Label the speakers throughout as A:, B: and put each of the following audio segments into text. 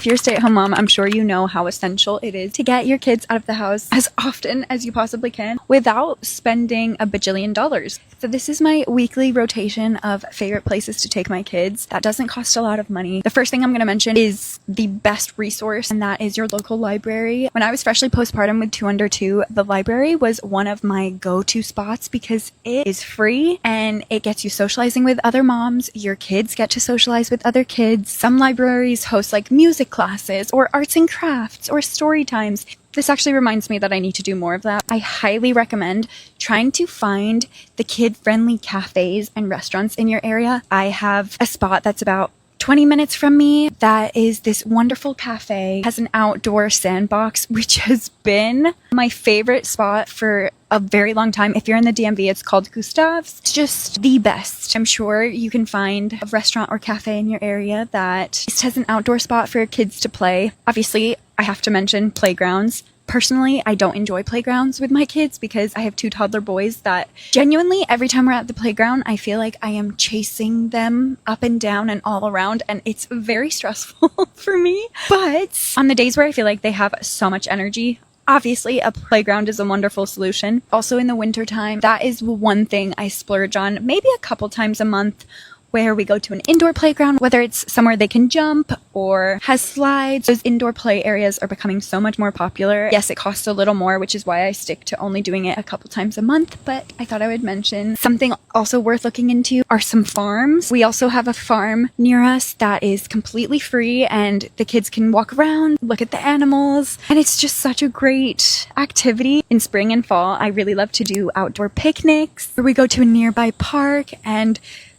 A: If you're a stay-at-home mom, I'm sure you know how essential it is to get your kids out of the house as often as you possibly can without spending a bajillion dollars. So this is my weekly rotation of favorite places to take my kids. That doesn't cost a lot of money. The first thing I'm going to mention is the best resource, and that is your local library. When I was freshly postpartum with 2 under 2, the library was one of my go-to spots because it is free and it gets you socializing with other moms. Your kids get to socialize with other kids. Some libraries host like music classes or arts and crafts or story times. This actually reminds me that I need to do more of that. I highly recommend trying to find the kid-friendly cafes and restaurants in your area. I have a spot that's about 20 minutes from me that is this wonderful cafe. It has an outdoor sandbox, which has been my favorite spot for a very long time. If you're in the DMV, it's called Gustav's. It's just the best. I'm sure you can find a restaurant or cafe in your area that just has an outdoor spot for your kids to play. Obviously, I have to mention playgrounds. Personally, I don't enjoy playgrounds with my kids because I have 2 toddler boys that genuinely every time we're at the playground, I feel like I am chasing them up and down and all around, and it's very stressful for me. But on the days where I feel like they have so much energy, obviously a playground is a wonderful solution. Also in the wintertime, that is one thing I splurge on maybe a couple times a month, where we go to an indoor playground, whether it's somewhere they can jump or has slides. Those indoor play areas are becoming so much more popular. Yes, it costs a little more, which is why I stick to only doing it a couple times a month, but I thought I would mention something also worth looking into are some farms. We also have a farm near us that is completely free and the kids can walk around, look at the animals, and it's just such a great activity. In spring and fall, I really love to do outdoor picnics where we go to a nearby park and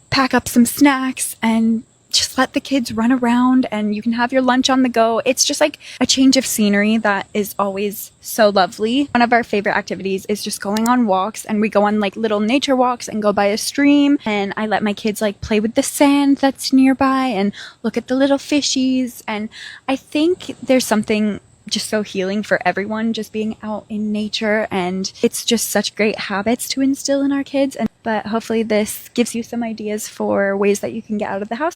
A: pack up some snacks and just let the kids run around, and you can have your lunch on the go. It's just like a change of scenery that is always so lovely. One of our favorite activities is just going on walks, and we go on like little nature walks and go by a stream, and I let my kids like play with the sand that's nearby and look at the little fishies. And I think there's something just so healing for everyone just being out in nature, and it's just such great habits to instill in our kids. But hopefully this gives you some ideas for ways that you can get out of the house.